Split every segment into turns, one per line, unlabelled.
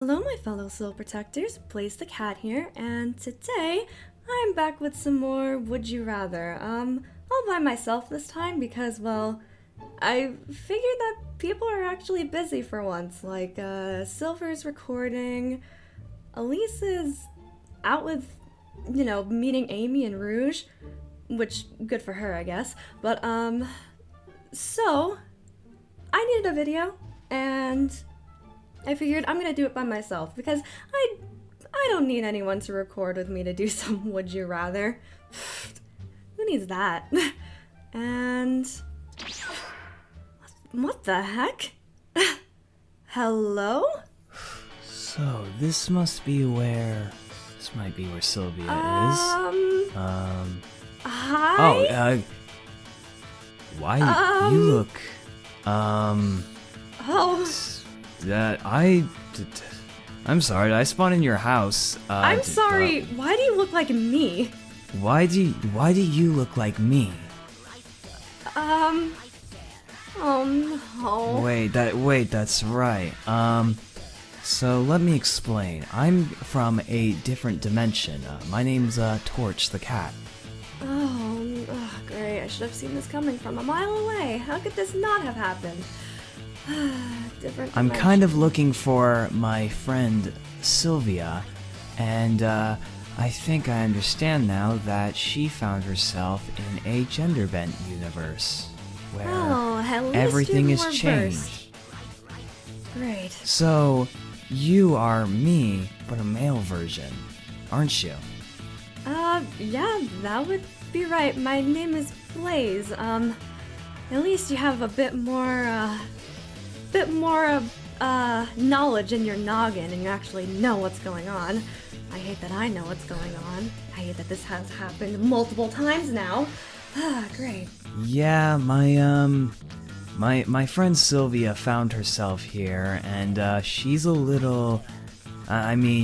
Hello, my fellow soul protectors. Blaze the cat here, and today I'm back with some more Would You Rather. All by myself this time because, well, I figured that people are actually busy for once. Like, Silver's recording, Elise is out with, meeting Amy and Rouge, which, good for her, I guess. But, so, I needed a video, and I figured I'm gonna do it by myself because I don't need anyone to record with me to do some Would You Rather. Who needs that? And what the heck? Hello?
So this might be where Sylvia is.
Hi?
Why you look, I'm sorry, did I spawn in your house?
I'm sorry, why do you look like me?
Why do you look like me?
Oh no.
Wait, that's right. So let me explain. I'm from a different dimension. My name's, Torch the cat.
Oh, great. I should have seen this coming from a mile away. How could this not have happened? Different
I'm
dimension.
kind of looking for my friend Sylvia, and I think I understand now that she found herself in a gender-bent universe where
at least
everything
you're
is
more
changed.
versed. Great.
So, you are me, but a male version, aren't you?
Yeah, that would be right. My name is Blaze. At least you have a bit more knowledge in your noggin and you actually know what's going on. I hate that I know what's going on. I hate that this has happened multiple times now. Great.
Yeah, my friend Sylvia found herself here, and she's a little.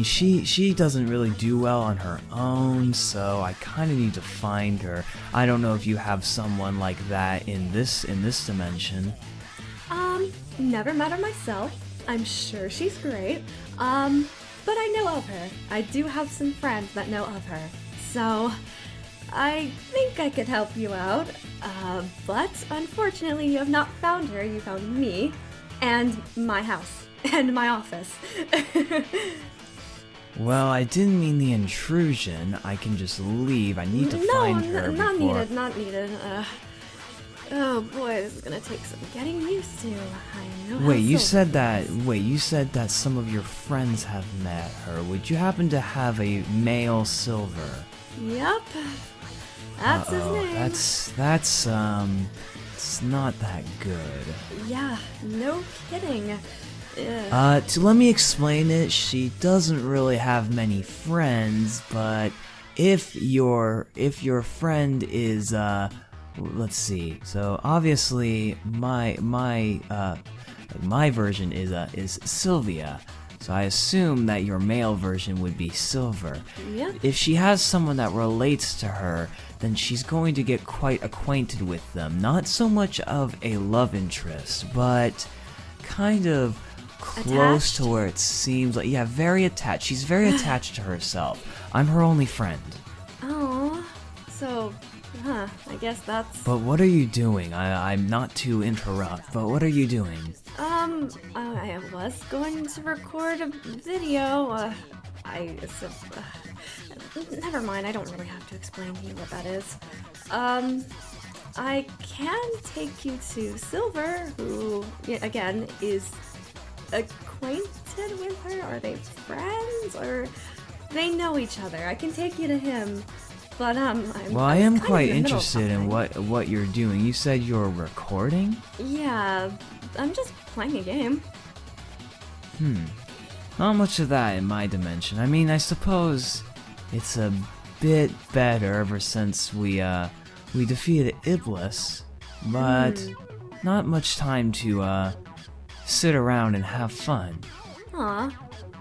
She doesn't really do well on her own, so I kind of need to find her. I don't know if you have someone like that in this dimension.
Never met her myself. I'm sure she's great. But I know of her. I do have some friends that know of her. So, I think I could help you out. But unfortunately you have not found her. You found me, and my house, and my office.
Well, I didn't mean the intrusion. I can just leave. I need to find her
not
before...
not needed. Oh boy, this is gonna take some getting used to. I know how
you
Silver is.
said that some of your friends have met her. Would you happen to have a male Silver?
Yep. That's his name.
That's it's not that good.
Yeah, no kidding.
To let me explain it, she doesn't really have many friends, but if your friend is let's see. So obviously my version is Sylvia. So I assume that your male version would be Silver.
Yep.
If she has someone that relates to her, then she's going to get quite acquainted with them. Not so much of a love interest, but kind of close
attached?
to where it seems like, yeah, very attached. She's very attached to herself. I'm her only friend.
Oh, so, I guess that's...
But what are you doing? I'm not to interrupt, but what are you doing?
I was going to record a video. Never mind, I don't really have to explain to you what that is. I can take you to Silver, who, again, is acquainted with her. Are they friends, or they know each other? I can take you to him, but
I am quite interested in what you're doing. You said you're recording?
Yeah, I'm just playing a game.
Not much of that in my dimension. I mean, I suppose it's a bit better ever since we defeated Iblis, but not much time to sit around and have fun.
Aw,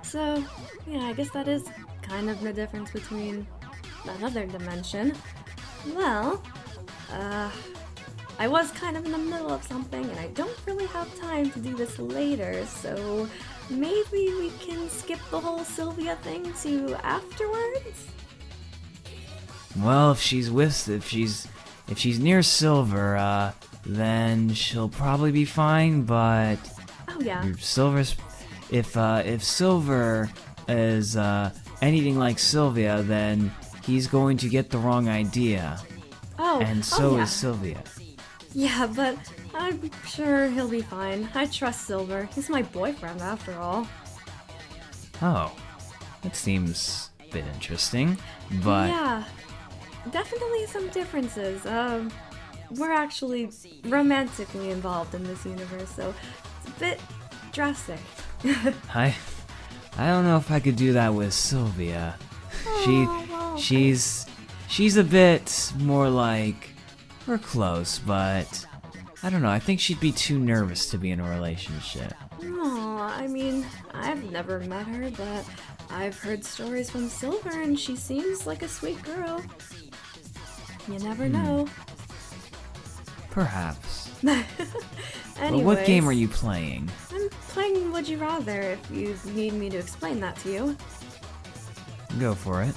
so yeah, I guess that is kind of the difference between another dimension. Well, I was kind of in the middle of something and I don't really have time to do this later, so maybe we can skip the whole Sylvia thing to afterwards?
Well, if she's near Silver, then she'll probably be fine. But
Oh yeah.
if Silver is anything like Sylvia, then he's going to get the wrong idea,
Oh,
and so
yeah.
is Sylvia.
Yeah, but I'm sure he'll be fine. I trust Silver. He's my boyfriend after all.
Oh, that seems a bit interesting, but
Yeah, definitely some differences. We're actually romantically involved in this universe, so it's a bit drastic.
I don't know if I could do that with Sylvia.
Oh, well,
She's a bit more like we're close, but I don't know. I think she'd be too nervous to be in a relationship.
Aw, I mean, I've never met her, but I've heard stories from Silver and she seems like a sweet girl. You never know.
Perhaps.
Anyways,
But what game are you playing?
I'm playing Would You Rather if you need me to explain that to you.
Go for it.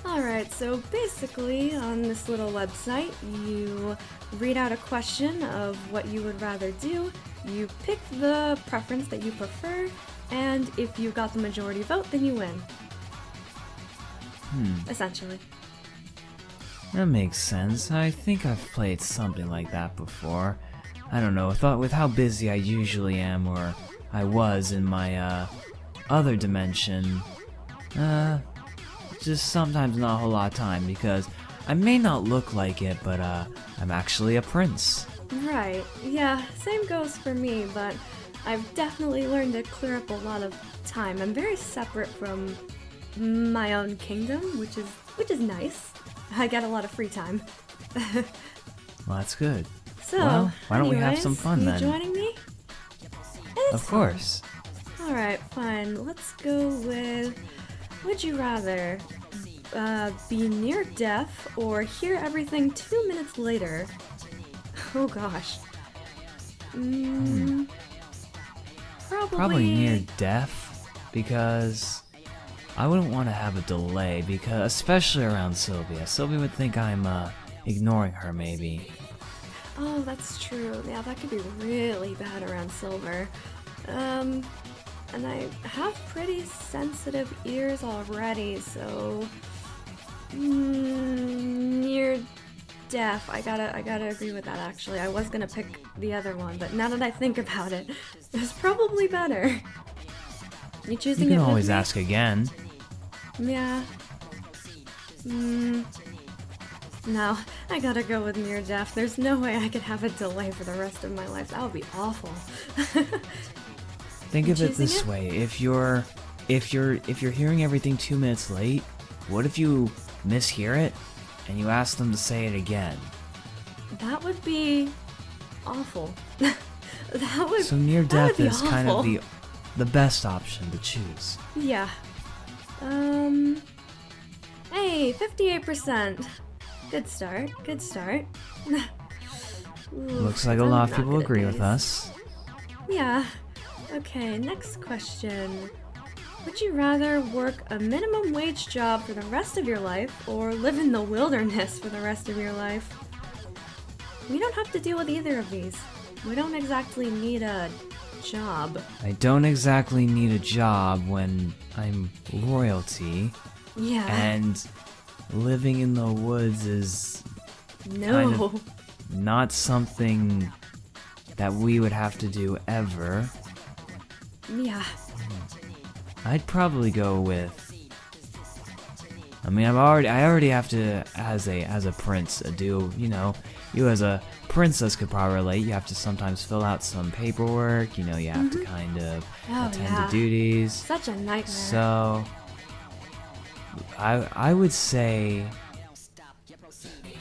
Alright, so basically on this little website, you read out a question of what you would rather do, you pick the preference that you prefer, and if you got the majority vote, then you win. Essentially.
That makes sense. I think I've played something like that before. I don't know, with how busy I usually am, or I was in my other dimension, just sometimes not a whole lot of time, because I may not look like it, but I'm actually a prince.
Right, yeah, same goes for me, but I've definitely learned to clear up a lot of time. I'm very separate from my own kingdom, which is nice. I get a lot of free time.
Well, that's good.
So,
Well, why don't we have some fun
you
then?
joining me?
Of course.
Alright, fine. Let's go with... Would you rather be near death or hear everything 2 minutes later? Oh gosh.
Probably near death, because I wouldn't want to have a delay, because especially around Sylvia. Sylvia would think I'm ignoring her, maybe.
Oh, that's true. Yeah, that could be really bad around Silver. And I have pretty sensitive ears already, so near death. I gotta agree with that. Actually, I was gonna pick the other one, but now that I think about it, it's probably better. You choosing
You
it
can
with
always
me?
ask again.
Yeah. No, I gotta go with near death. There's no way I could have a delay for the rest of my life. That would be awful.
Think of it
choosing
this
it?
way: if you're hearing everything 2 minutes late, what if you mishear it and you ask them to say it again?
That would be awful. That would.
So near
that would
death
be
is kind of
awful.
the best option to choose.
Yeah. Hey, 58%. Good start. Good start.
Looks like a lot of people agree with us.
Yeah. Okay, next question. Would you rather work a minimum wage job for the rest of your life or live in the wilderness for the rest of your life? We don't have to deal with either of these. We don't exactly need a job.
I don't exactly need a job when I'm royalty,
Yeah.
and living in the woods is
No.
kind of not something that we would have to do ever.
Yeah.
I'd probably go with. I mean, I already have to, as a prince, do, you as a princess could probably relate. You have to sometimes fill out some paperwork. You have to kind of
Oh,
attend
yeah.
to duties.
Such a nightmare.
So, I would say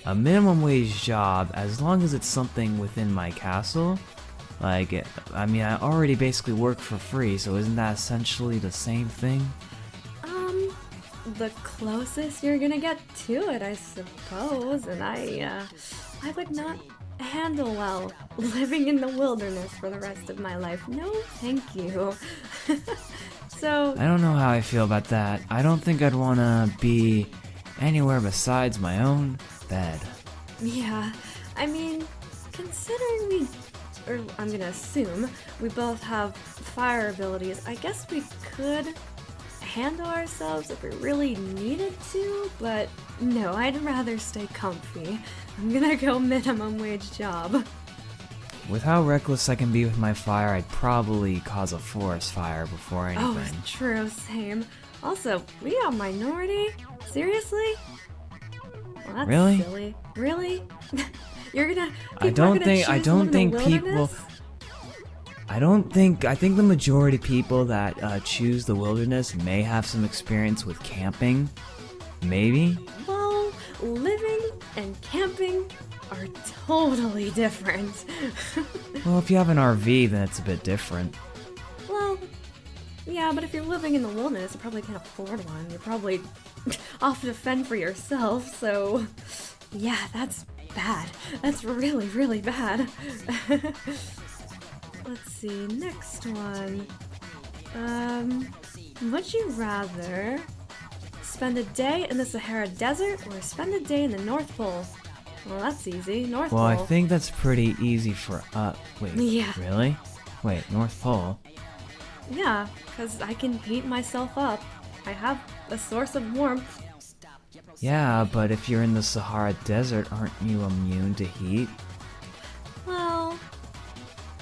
a minimum wage job, as long as it's something within my castle. Like, I mean, I already basically work for free, so isn't that essentially the same thing?
The closest you're gonna get to it, I suppose, and I would not handle well living in the wilderness for the rest of my life. No, thank you. So,
I don't know how I feel about that. I don't think I'd want to be anywhere besides my own bed.
yeah, I mean, considering I'm gonna assume we both have fire abilities, I guess we could handle ourselves if we really needed to, but no, I'd rather stay comfy. I'm gonna go minimum wage job.
With how reckless I can be with my fire, I'd probably cause a forest fire before
Oh,
anything.
true, same. Also, we got minority? Seriously? Well, that's
Really?
silly. Really? You're gonna.
I don't think people. I think the majority of people that choose the wilderness may have some experience with camping. Maybe.
Well, living and camping are totally different.
Well, if you have an RV, then it's a bit different.
Well, yeah, but if you're living in the wilderness, you probably can't afford one. You're probably off to fend for yourself, so yeah, that's bad. That's really, really bad. Let's see, next one. Would you rather spend a day in the Sahara Desert or spend a day in the North Pole? Well, that's easy. North
Well, I
Pole.
think that's pretty easy for wait,
Yeah.
really? Wait, North Pole?
Yeah, because I can heat myself up. I have a source of warmth.
Yeah, but if you're in the Sahara Desert, aren't you immune to heat?
Well,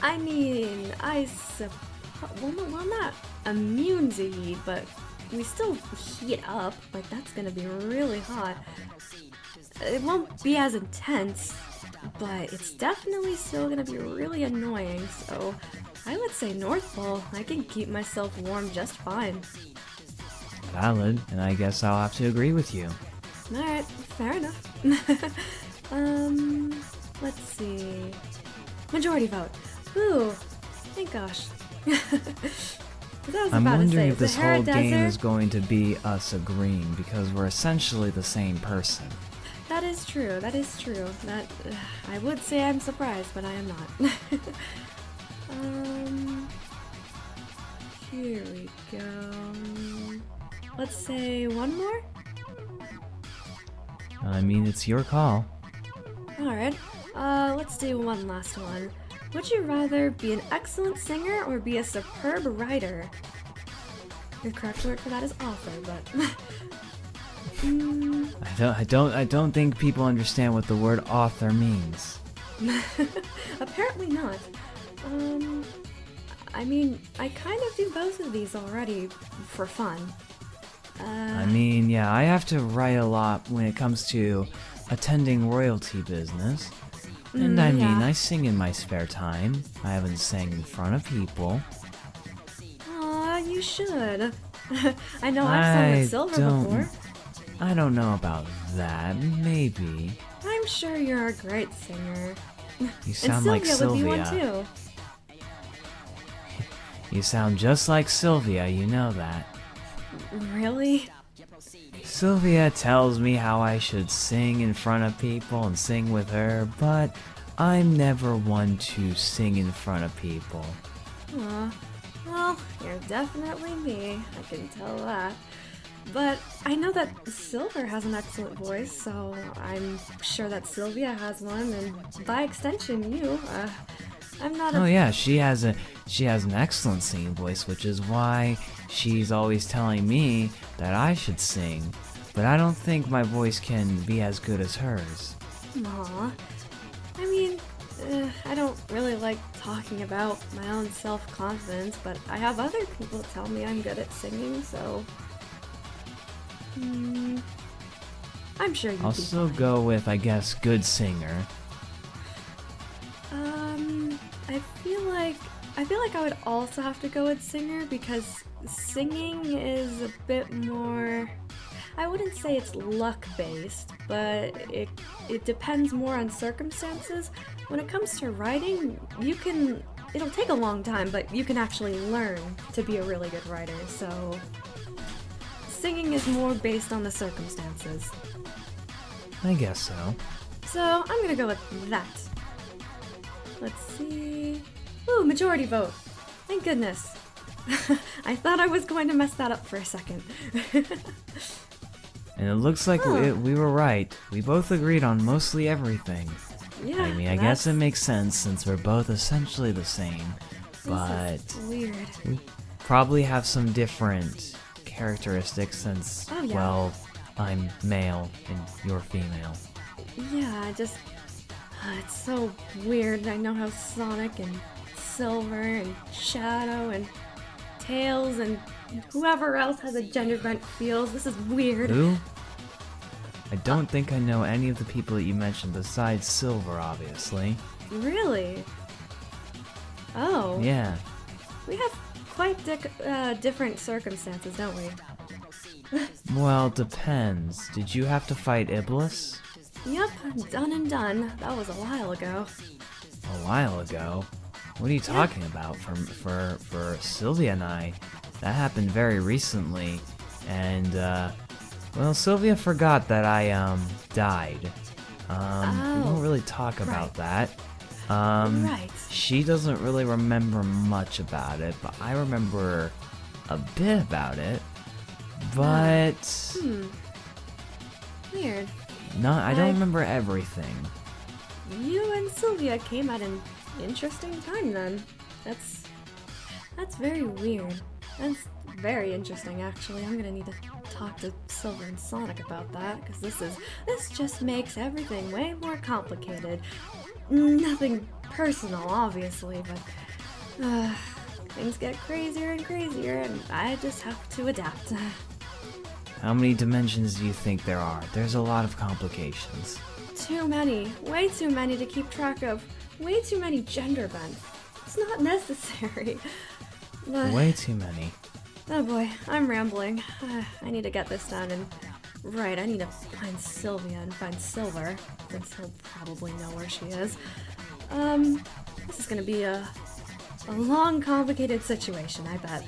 I mean, well, no, I'm not immune to heat, but we still heat up. Like, that's gonna be really hot. It won't be as intense, but it's definitely still gonna be really annoying, so I would say North Pole. I can keep myself warm just fine.
Valid, and I guess I'll have to agree with you.
Alright, fair enough. Let's see. Majority vote. Ooh, thank gosh. 'Cause I was
I'm
about to
wondering
say,
if this
Sahara
whole game
Desert-
is going to be us agreeing, because we're essentially the same person.
That is true, that is true. That, I would say I'm surprised, but I am not. Here we go. Let's say one more?
I mean, it's your call.
Alright, let's do one last one. Would you rather be an excellent singer or be a superb writer? The correct word for that is author, but...
I don't think people understand what the word author means.
Apparently not. I mean, I kind of do both of these already for fun.
I mean, yeah, I have to write a lot when it comes to attending royalty business. And I mean,
yeah.
I sing in my spare time. I haven't sang in front of people.
Aw, you should. I know I've sung with Silver before.
I don't know about that. Maybe.
I'm sure you're a great singer.
You sound like
and Sylvia would be
Sylvia.
one too.
You sound just like Sylvia, you know that.
Really?
Sylvia tells me how I should sing in front of people and sing with her, but I'm never one to sing in front of people.
Aw, well, you're definitely me, I can tell that. But I know that Silver has an excellent voice, so I'm sure that Sylvia has one, and by extension, you. I'm not a...
Oh yeah, she has an excellent singing voice, which is why she's always telling me that I should sing. But I don't think my voice can be as good as hers.
Aw. I mean, I don't really like talking about my own self-confidence, but I have other people tell me I'm good at singing, so... I'm sure you'd
I'll
be
still
fine.
go with, I guess, good singer.
I feel like I would also have to go with singer because singing is a bit more... I wouldn't say it's luck-based, but it depends more on circumstances. When it comes to writing, it'll take a long time, but you can actually learn to be a really good writer, so... Singing is more based on the circumstances.
I guess so.
So, I'm gonna go with that. Let's see... Ooh, majority vote. Thank goodness. I thought I was going to mess that up for a second.
And it looks like we were right. We both agreed on mostly everything.
Yeah,
I mean, I guess it makes sense since we're both essentially the same. But
weird.
we probably have some different characteristics since, well, I'm male and you're female.
Yeah, it's so weird. I know how Sonic and Silver and Shadow and Tails and whoever else has a gender bent feels. This is weird.
Who? I don't think I know any of the people that you mentioned besides Silver, obviously.
Really? Oh.
Yeah.
We have quite different circumstances, don't we?
Well, depends. Did you have to fight Iblis?
Yep, done and done. That was a while ago.
A while ago? What are you talking about? For Sylvia and I, that happened very recently, and well, Sylvia forgot that I died. We don't really talk about that.
Right.
She doesn't really remember much about it, but I remember a bit about it. But
Weird.
I don't remember everything.
You and Sylvia came at an interesting time then. That's very weird. That's very interesting, actually. I'm gonna need to talk to Silver and Sonic about that, because this just makes everything way more complicated. Nothing personal, obviously, but things get crazier and crazier, and I just have to adapt.
How many dimensions do you think there are? There's a lot of complications.
Too many. Way too many to keep track of. Way too many gender bends. It's not necessary. But,
way too many.
Oh boy, I'm rambling. I need to get this done, and I need to find Sylvia and find Silver, since he'll probably know where she is. This is gonna be a long, complicated situation, I bet.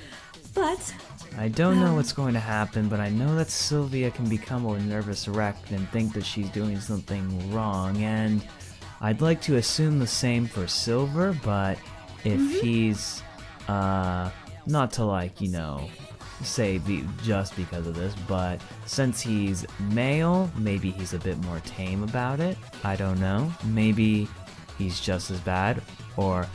But
I don't know what's going to happen, but I know that Sylvia can become a nervous wreck and think that she's doing something wrong, and I'd like to assume the same for Silver, but if he's, not to like, say just because of this, but since he's male, maybe he's a bit more tame about it. I don't know. Maybe he's just as bad, or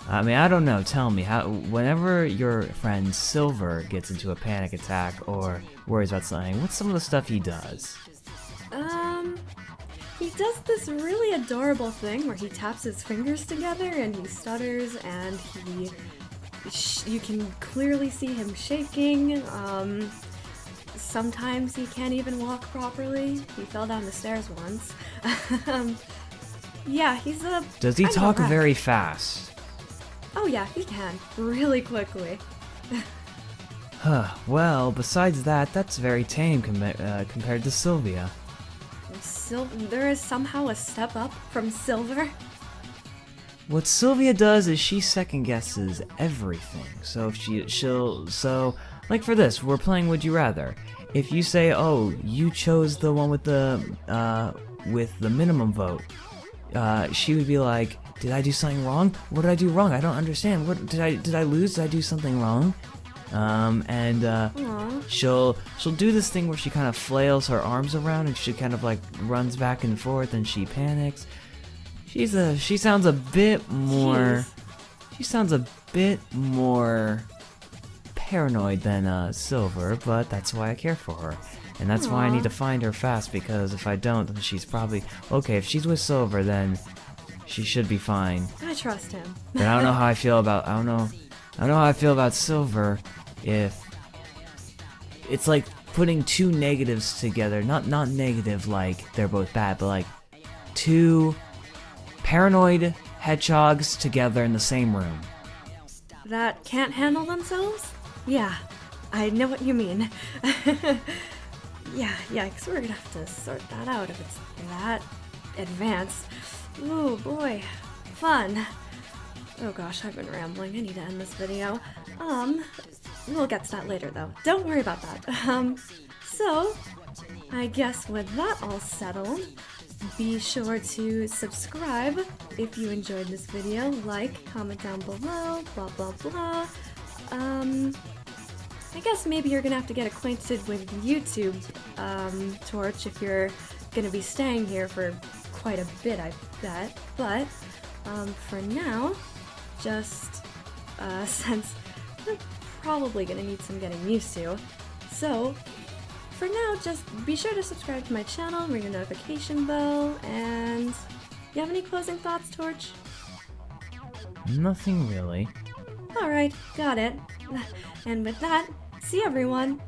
I mean, I don't know. Tell me, whenever your friend Silver gets into a panic attack or worries about something, what's some of the stuff he does?
He does this really adorable thing where he taps his fingers together and he stutters, and you can clearly see him shaking. Sometimes he can't even walk properly. He fell down the stairs once. Yeah, he's a...
Does he talk very fast?
Oh yeah, he can. Really quickly.
Well, besides that, that's very tame compared to Sylvia.
There is somehow a step up from Silver?
What Sylvia does is she second guesses everything. So if so like for this, we're playing Would You Rather. If you say, "Oh, you chose the one with the minimum vote," she would be like, "Did I do something wrong? What did I do wrong? I don't understand. What did I lose? Did I do something wrong?" She'll do this thing where she kind of flails her arms around and she kind of like runs back and forth and she panics. She sounds a bit more.
Jeez.
She sounds a bit more paranoid than Silver, but that's why I care for her. And that's why I need to find her fast, because if I don't, then she's probably okay. If she's with Silver, then she should be fine.
I trust him.
But I don't know how I feel about how I feel about Silver. If it's like putting two negatives together, not negative like they're both bad, but like two paranoid hedgehogs together in the same room.
That can't handle themselves? Yeah, I know what you mean. Yeah, because we're gonna have to sort that out if it's that advanced. Ooh, boy. Fun. Oh gosh, I've been rambling. I need to end this video. We'll get to that later though. Don't worry about that. So, I guess with that all settled, be sure to subscribe if you enjoyed this video, like, comment down below, blah blah blah. I guess maybe you're gonna have to get acquainted with YouTube, Torch, if you're gonna be staying here for quite a bit, I bet. But, for now, just, since you're probably gonna need some getting used to, so, for now, just be sure to subscribe to my channel, ring the notification bell, and you have any closing thoughts, Torch?
Nothing really.
Alright, got it. And with that, see everyone!